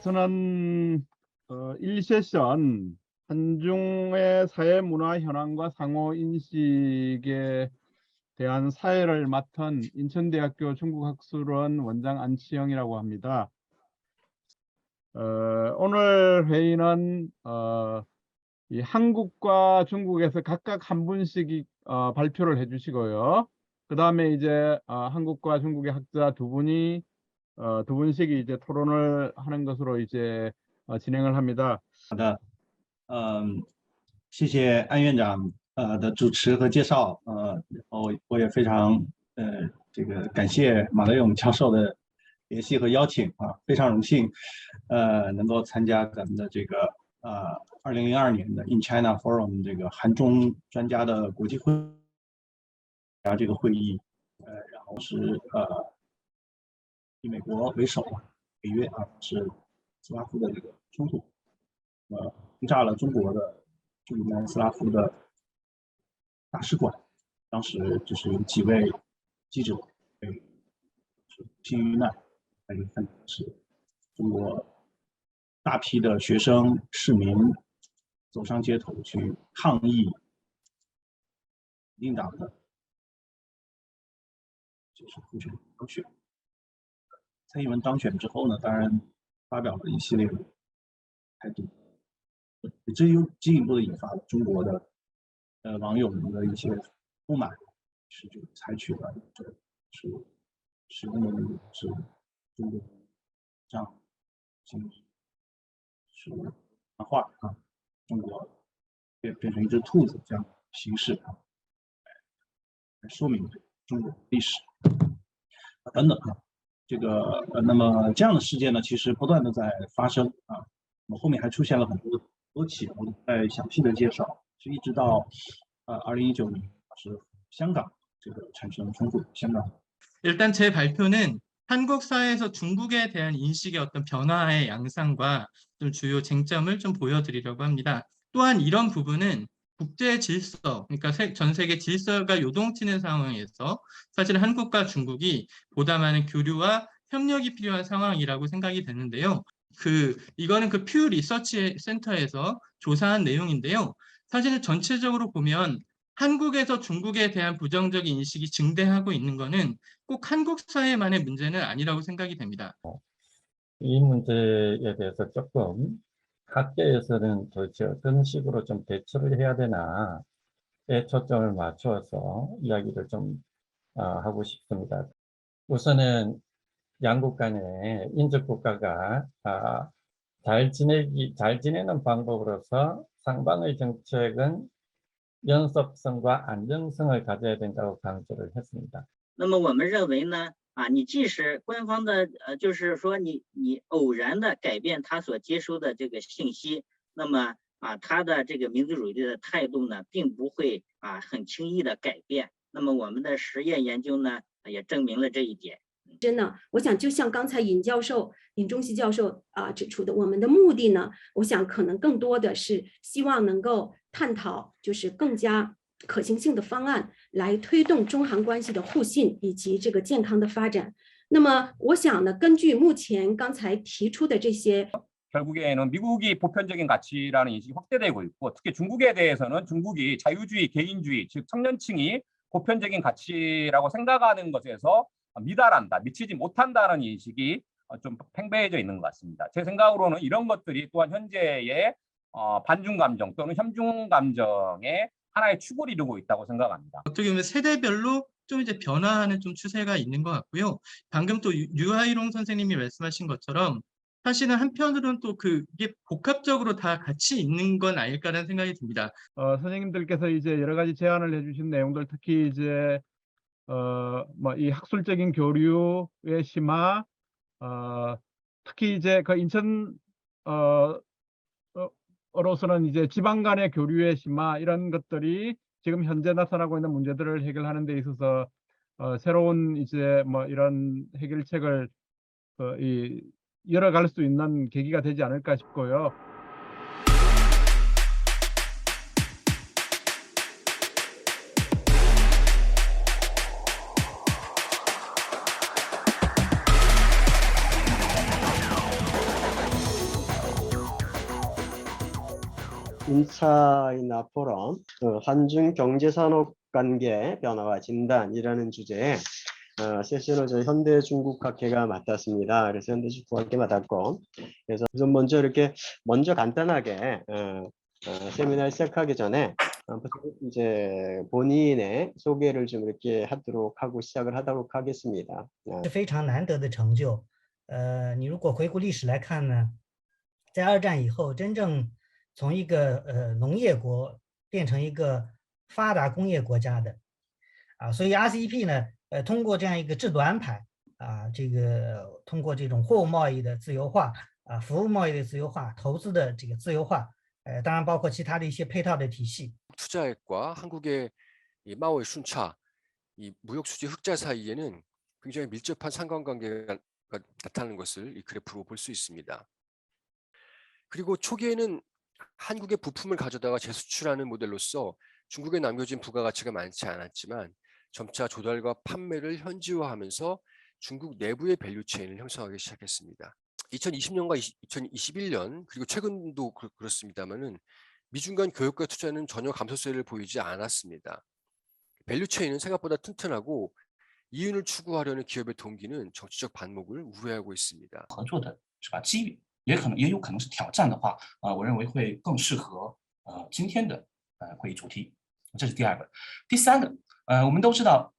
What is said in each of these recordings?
저는 1세션 한중의 사회 문화 현황과 상호 인식에 대한 사회를 맡은 인천대학교 중국학술원 원장 안치영이라고 합니다. 오늘 회의는 이 한국과 중국에서 각각 한 분씩 발표를 해주시고요. 그 다음에 이제 한국과 중국의 학자 두 분씩 이제 토론을 하는 것으로 이제 진행을 합니다. 好的，谢谢安院长的主持和介绍，我也非常这个感谢马德勇教授的联系和邀请啊，非常荣幸能够参加咱们的这个2002年的 In China Forum 这个韩中专家的国际会这个会议，然后是以美国为首，北约是斯拉夫的这个冲突，轰炸了中国的驻南斯拉夫的大使馆，当时就是有几位记者被不幸遇难，大家看到是中国大批的学生市民走上街头去抗议民进党的就是候选人当选。蔡英文当选之后呢，当然发表了一系列的态度，这又进一步的引发了中国的网友们的一些不满，是就采取了是使用的是中国这样是漫画中国变成一只兔子这样的形式来说明中国历史等等这个那么这样的事件呢，其实不断的在发生我们后面还出现了很多起，我们再详细的介绍，是一直到2019年是香港这个产生冲突，香港。 일단 제 발표는 한국 사회에서 중국에 대한 인식의 어떤 변화의 양상과 좀 주요 쟁점을 좀 보여드리려고 합니다. 또한 이런 부분은 국제 질서, 그러니까 전 세계 질서가 요동치는 상황에서 사실 한국과 중국이 보다 많은 교류와 협력이 필요한 상황이라고 생각이 되는데요. 이거는 그 퓨 리서치 센터에서 조사한 내용인데요. 사실은 전체적으로 보면 한국에서 중국에 대한 부정적인 인식이 증대하고 있는 거는 꼭 한국 사회만의 문제는 아니라고 생각이 됩니다. 이 문제에 대해서 조금 학계에서는 도대체 어떤 식으로 좀 대처를 해야 되나에 초점을 맞춰서 이야기를 좀 하고 싶습니다. 우선은 양국 간의 인접 국가가 잘 지내는 방법으로서 상방의 정책은 연속성과 안정성을 가져야 된다고 강조를 했습니다. 那么我们认为呢，你即使官方的就是说你偶然的改变他所接收的这个信息，那么他的这个民族主义的态度呢，并不会很轻易的改变。那么我们的实验研究呢，也证明了这一点。真的，我想就像刚才尹中锡教授指出的，我们的目的呢，我想可能更多的是希望能够探讨就是更加可行性的方案，来推动中韩关系的互信以及这个健康的发展。那么我想呢，根据目前刚才提出的这些， 결국에는 미국이 보편적인 가치라는 인식이 확대되고 있고, 특히 중국에 대해서는 중국이 자유주의, 개인주의, 즉 청년층이 보편적인 가치라고 생각하는 것에서 미달한다, 미치지 못한다는 인식이 좀 팽배해져 있는 것 같습니다. 제 생각으로는 이런 것들이 또한 현재의 반중 감정 또는 현중 감정의 하나의 축을 이루고 있다고 생각합니다. 어떻게 보면 세대별로 좀 이제 변화하는 좀 추세가 있는 것 같고요. 방금 또 유하이롱 선생님이 말씀하신 것처럼 사실은 한편으로는 또 그게 복합적으로 다 같이 있는 건 아닐까라는 생각이 듭니다. 선생님들께서 이제 여러 가지 제안을 해주신 내용들, 특히 이제 뭐 이 학술적인 교류의 심화, 특히 이제 그 인천 로서는 이제 지방 간의 교류의 심화, 이런 것들이 지금 현재 나타나고 있는 문제들을 해결하는 데 있어서 새로운 이제 뭐 이런 해결책을 열어갈 수 있는 계기가 되지 않을까 싶고요. 인차이나 포럼, 한중 경제산업 관계 변화와 진단이라는 주제에 세션을 저희 현대중국학회가 맡았습니다. 그래서 현대중국학회 맡았고, 그래서 우선 먼저 간단하게 세미나를 시작하기 전에 이제 본인의 소개를 좀 이렇게 시작을 하도록 하겠습니다. 是非常难得的成就。你如果回顾历史来看呢，在二战以后，真正从一个农业国变成一个发达工业国家的所以 RCEP 呢，通过这样一个制度安排这个通过这种货物贸易的自由化服务贸易的自由化，投资的这个自由化，当然包括其他的一些配套的体系。 투자액과 한국의 이 마오의 순차, 이 무역 수지 흑자 사이에는 굉장히 밀접한 상관관계가 나타나는 것을 이 그래프로 볼 수 있습니다. 그리고 초기에는 한국의 부품을 가져다가 재수출하는 모델로서 중국에 남겨진 부가가치가 많지 않았지만 점차 조달과 판매를 현지화하면서 중국 내부의 밸류체인을 형성하기 시작했습니다. 2020년과 2021년 그리고 최근도 그렇습니다만은 미중 간 교역과 투자는 전혀 감소세를 보이지 않았습니다. 밸류체인은 생각보다 튼튼하고 이윤을 추구하려는 기업의 동기는 정치적 반목을 우려하고 있습니다. 合作的是吧？机遇也有可能是挑战的话，我认为会更适合今天的会议主题。这是第二个。第三个，我们都知道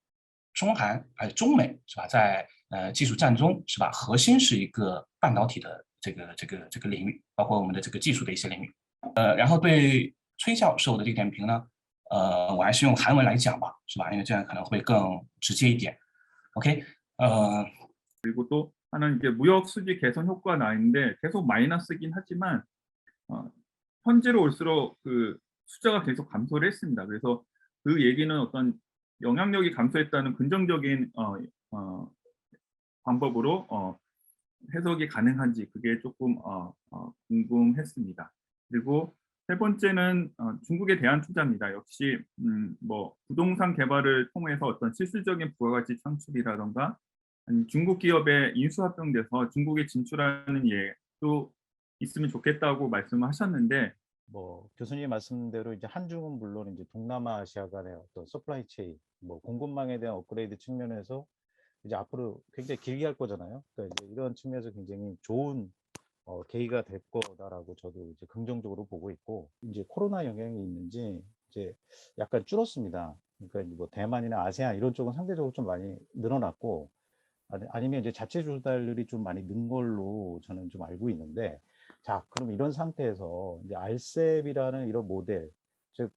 中韩中美是吧，在技术战中是吧，核心是一个半导体的这个领域，包括我们的这个技术的一些领域。然后对崔教授的这个点评呢，我还是用韩文来讲吧，是吧？因为这样可能会更直接一点。OK， 그리고 또 하나는 이제 무역 수지 개선 효과가 나 있는데 계속 마이너스긴 하지만 현재로 올수록 그 숫자가 계속 감소를 했습니다. 그래서 그 얘기는 어떤 영향력이 감소했다는 긍정적인 방법으로 해석이 가능한지 그게 조금 궁금했습니다. 그리고 세 번째는 중국에 대한 투자입니다. 역시 뭐 부동산 개발을 통해서 어떤 실질적인 부가가치 창출이라던가 아니면 중국 기업의 인수합병돼서 중국에 진출하는 예도 있으면 좋겠다고 말씀을 하셨는데 뭐 교수님 말씀대로 이제 한중은 물론 이제 동남아시아 간의 어떤 서플라이 체인, 뭐 공급망에 대한 업그레이드 측면에서 이제 앞으로 굉장히 길게 할 거잖아요. 그러니까 이제 이런 측면에서 굉장히 좋은 계기가 될 거다라고 저도 이제 긍정적으로 보고 있고, 이제 코로나 영향이 있는지 이제 약간 줄었습니다. 그러니까 뭐 대만이나 아세안 이런 쪽은 상대적으로 좀 많이 늘어났고, 아니면 이제 자체 조달률이 좀 많이 는 걸로 저는 좀 알고 있는데, 자, 그럼 이런 상태에서 이제 RCEP이라는 이런 모델, 즉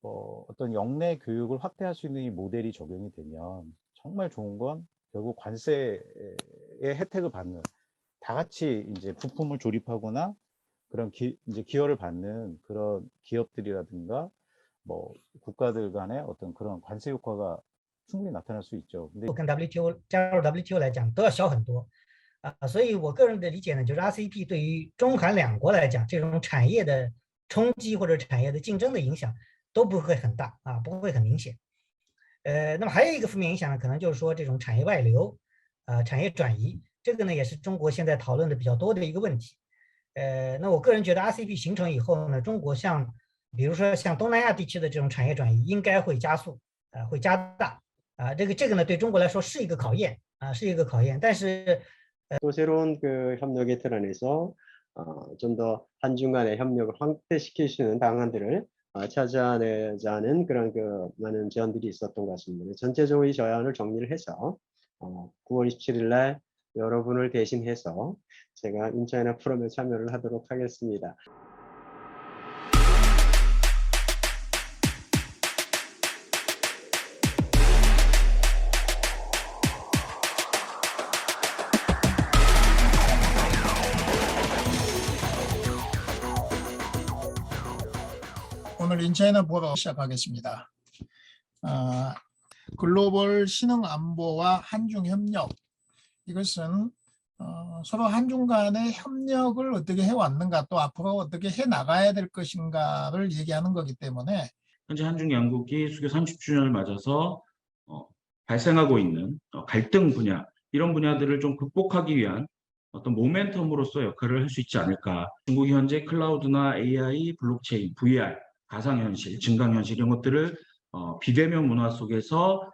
어떤 역내 교육을 확대할 수 있는 이 모델이 적용이 되면 정말 좋은 건 결국 관세의 혜택을 받는, 다 같이 이제 부품을 조립하거나 그런 이제 기여를 받는 그런 기업들이라든가 뭐 국가들 간의 어떤 그런 관세 효과가 충분히 나타날 수 있죠. 근데 跟 WTO 加入 WTO 来讲都要小很多所以我个人的理解呢，就是 RCEP 对于中韩两国来讲，这种产业的冲击或者产业的竞争的影响都不会很大不会很明显。那么还有一个负面影响呢，可能就是说这种产业外流产业转移，这个呢也是中国现在讨论的比较多的一个问题。那我个人觉得 RCEP 形成以后呢，中国比如说像东南亚地区的这种产业转移应该会加速会加大这个呢对中国来说是一个考验是一个考验，但是 또 새로운 그 협력의 틀 안에서 좀 더 한중 간의 협력을 확대시킬 수 있는 방안들을 찾아내자는 그런 그 많은 제안들이 있었던 것 같습니다. 전체적으로 이 제안을 정리를 해서 9월 27일 날 여러분을 대신해서 제가 인차이나 포럼에 참여를 하도록 하겠습니다. 오늘 인차이나 보러 시작하겠습니다. 글로벌 신흥 안보와 한중 협력, 이것은 서로 한중 간의 협력을 어떻게 해왔는가, 또 앞으로 어떻게 해 나가야 될 것인가를 얘기하는 거기 때문에 현재 한중 양국이 수교 30주년을 맞아서 발생하고 있는 갈등 분야, 이런 분야들을 좀 극복하기 위한 어떤 모멘텀으로서 역할을 할 수 있지 않을까. 중국이 현재 클라우드나 AI, 블록체인, VR, 가상현실, 증강현실 이런 것들을 비대면 문화 속에서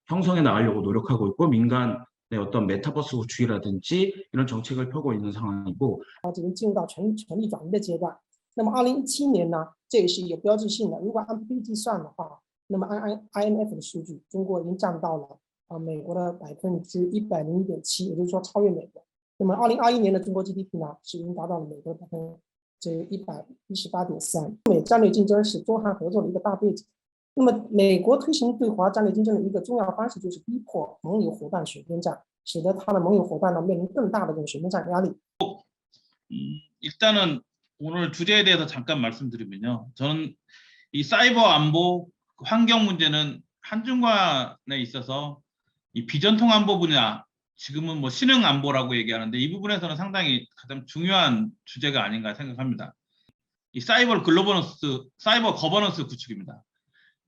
형성해 나가려고 노력하고 있고 민간의 어떤 메타버스 구축이라든지 이런 정책을 펴고 있는 상황이고 这个进入到全力转移的阶段。那么2017年呢，这也是有标志性的。如果按 PPT 算的话，那么按 IMF 的数据，中国已经占到了美国的101.7%，也就是说超越美国。那么2021年的中国 GDP 呢，是已经达到了美国的118.3%。美战略竞争是中韩合作的一个大背景。那么美国推行对华战略竞争的一个重要方式就是逼迫盟友伙伴选边站，使得他的盟友伙伴呢面临更大的这种选边站压力。 일단은 오늘 주제에 대해서 잠깐 말씀드리면요. 저는 이 사이버 안보 환경 문제는 한중간에 있어서 이 비전통 안보 분야, 지금은 뭐 신흥 안보라고 얘기하는데 이 부분에서는 상당히 가장 중요한 주제가 아닌가 생각합니다. 이 사이버 거버넌스 구축입니다.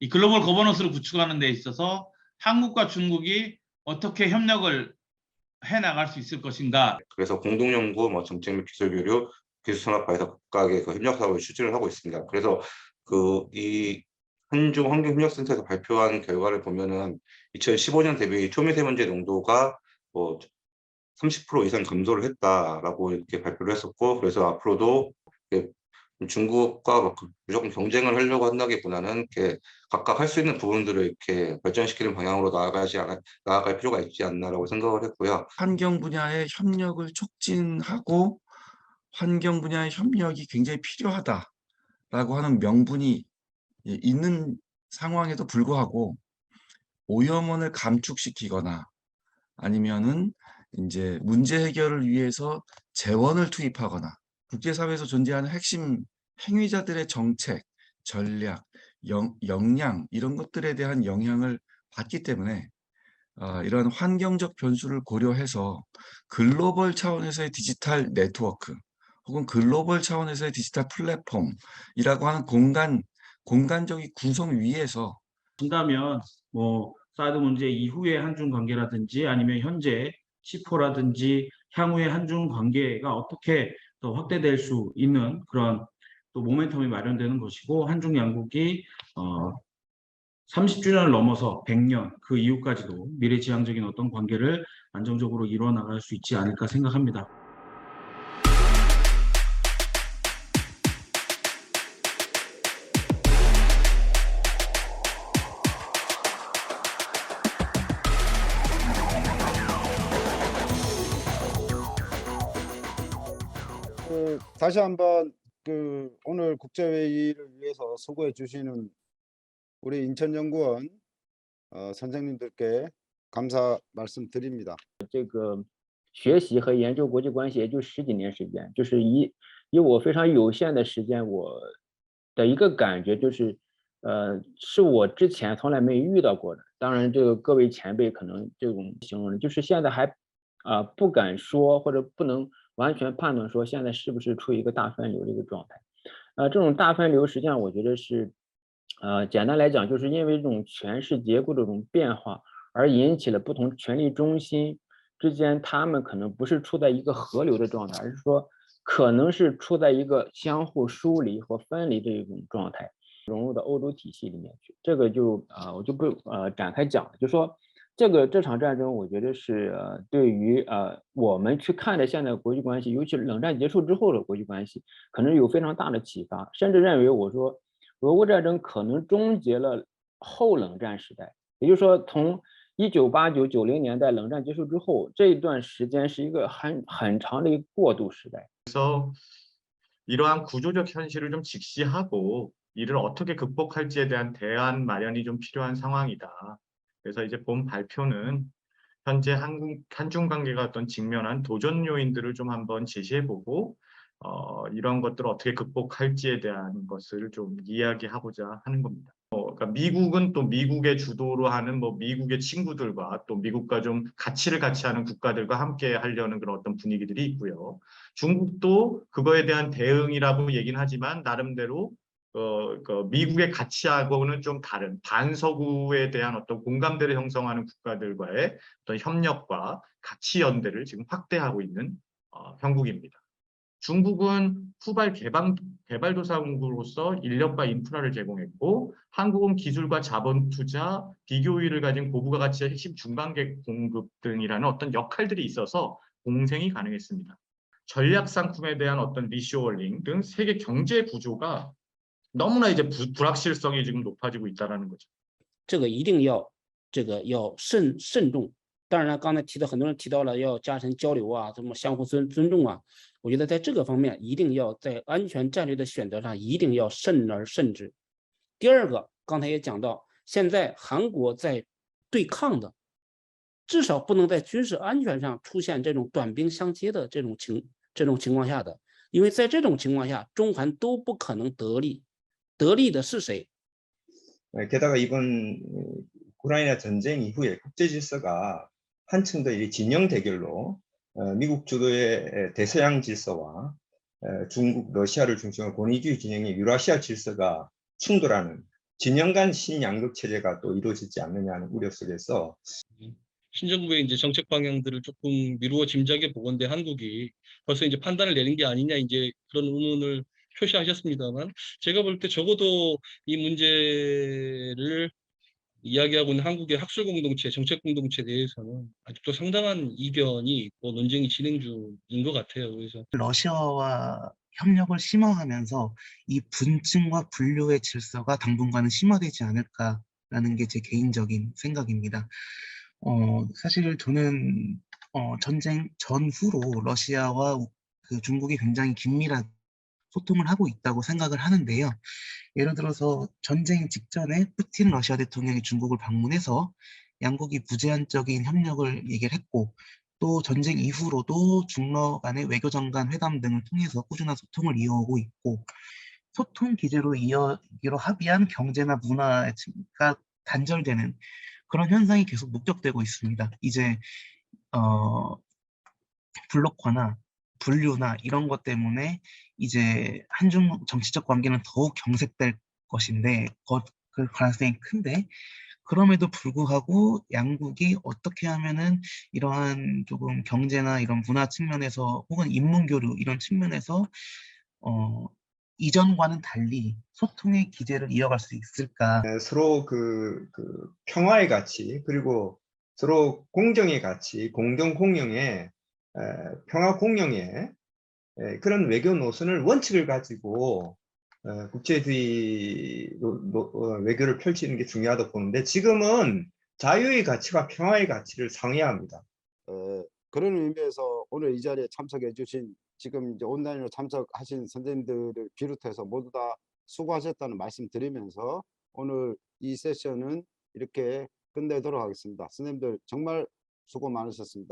이 글로벌 거버넌스를 구축하는 데 있어서 한국과 중국이 어떻게 협력을 해 나갈 수 있을 것인가. 그래서 공동연구, 정책 및 기술 교류, 기술 산업화에서 각각의 협력 사업을 추진을 하고 있습니다. 그래서 이 한중 환경협력센터에서 발표한 결과를 보면은 2015년 대비 초미세먼지 농도가 30% 이상 감소를 했다라고 이렇게 발표를 했었고, 그래서 앞으로도 중국과 무조건 경쟁을 하려고 한다기보다는 이렇게 각각 할 수 있는 부분들을 이렇게 발전시키는 방향으로 나아갈 필요가 있지 않나라고 생각을 했고요. 환경 분야의 협력을 촉진하고 환경 분야의 협력이 굉장히 필요하다라고 하는 명분이 있는 상황에도 불구하고 오염원을 감축시키거나 아니면은 이제 문제 해결을 위해서 재원을 투입하거나 국제사회에서 존재하는 핵심 행위자들의 정책, 전략, 역량 이런 것들에 대한 영향을 받기 때문에 이러한 환경적 변수를 고려해서 글로벌 차원에서의 디지털 네트워크 혹은 글로벌 차원에서의 디지털 플랫폼이라고 하는 공간적인 구성 위에서 한다면 뭐 사드 문제 이후의 한중 관계라든지 아니면 현재 치포라든지 향후의 한중 관계가 어떻게 더 확대될 수 있는 그런 또 모멘텀이 마련되는 것이고 한중 양국이 30주년을 넘어서 100년 그 이후까지도 미래지향적인 어떤 관계를 안정적으로 이루어 나갈 수 있지 않을까 생각합니다. 다시 한번 오늘 국제회의를 위해서 수고해 주시는 우리 인천연구원 선생님들께 감사 말씀드립니다. 这个学习和研究国际关系也就10几年时间，就是以我非常有限的时间，我的一个感觉就是，是我之前从来没遇到过的。当然，这个各位前辈可能这种形容，就是现在还不敢说或者不能完全判断说现在是不是处于一个大分流的一个状态。这种大分流实际上我觉得是，简单来讲，就是因为这种权势结构的这种变化，而引起了不同权力中心之间，他们可能不是处在一个合流的状态，而是说可能是处在一个相互疏离或分离的一种状态，融入到欧洲体系里面去。这个就我就不展开讲了，就说这场战争，我觉得是对于我们去看的现在国际关系，尤其是冷战结束之后的国际关系，可能有非常大的启发，甚至认为我说俄乌战争可能终结了后冷战时代，也就是说从1989、90年代冷战结束之后，这一段时间是一个很长的一个过渡时代。 그래서 이러한 구조적 현실을 좀 직시하고 이를 어떻게 극복할지에 대한 대안 마련이 좀 필요한 상황이다. 그래서 이제 본 발표는 현재 한중 관계가 어떤 직면한 도전 요인들을 좀 한번 제시해보고 이런 것들을 어떻게 극복할지에 대한 것을 좀 이야기하고자 하는 겁니다. 그러니까 미국은 또 미국의 주도로 하는 뭐 미국의 친구들과 또 미국과 좀 가치를 같이 하는 국가들과 함께 하려는 그런 어떤 분위기들이 있고요. 중국도 그거에 대한 대응이라고 얘기는 하지만 나름대로 미국의 가치하고는 좀 다른 반서구에 대한 어떤 공감대를 형성하는 국가들과의 어떤 협력과 가치 연대를 지금 확대하고 있는 형국입니다. 중국은 후발 개발도상국으로서 인력과 인프라를 제공했고 한국은 기술과 자본 투자, 비교율을 가진 고부가 가치의 핵심 중간계 공급 등이라는 어떤 역할들이 있어서 공생이 가능했습니다. 전략 상품에 대한 어떤 리쇼어링 등 세계 경제 구조가 너무나 이제 불확실성이 지금 높아지고 있다는 거죠. 这个一定要慎重。当然了，刚才很多人提到了要加深交流啊，怎么相互尊重啊。我觉得在这个方面一定要在安全战略的选择上一定要慎而慎之。第二个，刚才也讲到，现在韩国在对抗的，至少不能在军事安全上出现这种短兵相接的这种情况下的，因为在这种情况下，中韩都不可能得利，得利的是谁？ 게다가 이번 우크라이나 전쟁 이후에 국제 질서가 한층 더 진영 대결로 미국 주도의 대서양 질서와 중국, 러시아를 중심으로 권위주의 진영의 유라시아 질서가 충돌하는 진영 간 신양극 체제가 또 이루어지지 않느냐는 우려 속에서 신정부의 이제 정책 방향들을 조금 미루어 짐작해 보건대 한국이 벌써 이제 판단을 내린 게 아니냐 이제 그런 의문을 표시하셨습니다만 제가 볼 때 적어도 이 문제를 이야기하고 있는 한국의 학술 공동체, 정책 공동체 내에서는 아직도 상당한 이견이 있고 논쟁이 진행 중인 것 같아요. 그래서 러시아와 협력을 심화하면서 이 분층과 분류의 질서가 당분간은 심화되지 않을까라는 게 제 개인적인 생각입니다. 사실 저는 전쟁 전후로 러시아와 중국이 굉장히 긴밀한 소통을 하고 있다고 생각을 하는데요. 예를 들어서 전쟁 직전에 푸틴 러시아 대통령이 중국을 방문해서 양국이 무제한적인 협력을 얘기를 했고 또 전쟁 이후로도 중러 간의 외교장 간 회담 등을 통해서 꾸준한 소통을 이어오고 있고 소통 기제로 이어기로 합의한 경제나 문화가 단절되는 그런 현상이 계속 목격되고 있습니다. 이제 블록화나 분류나 이런 것 때문에 이제 한중 정치적 관계는 더욱 경색될 것인데 그 가능성이 큰데 그럼에도 불구하고 양국이 어떻게 하면은 이러한 조금 경제나 이런 문화 측면에서 혹은 인문교류 이런 측면에서 이전과는 달리 소통의 기제를 이어갈 수 있을까? 서로 그 평화의 가치 그리고 서로 공정의 가치, 공정 공영의 평화 공영의 그런 외교 노선을 원칙을 가지고 국제주의 외교를 펼치는 게 중요하다고 보는데 지금은 자유의 가치와 평화의 가치를 상회합니다. 그런 의미에서 오늘 이 자리에 참석해 주신 지금 이제 온라인으로 참석하신 선생님들을 비롯해서 모두 다 수고하셨다는 말씀 드리면서 오늘 이 세션은 이렇게 끝내도록 하겠습니다. 선생님들 정말 수고 많으셨습니다.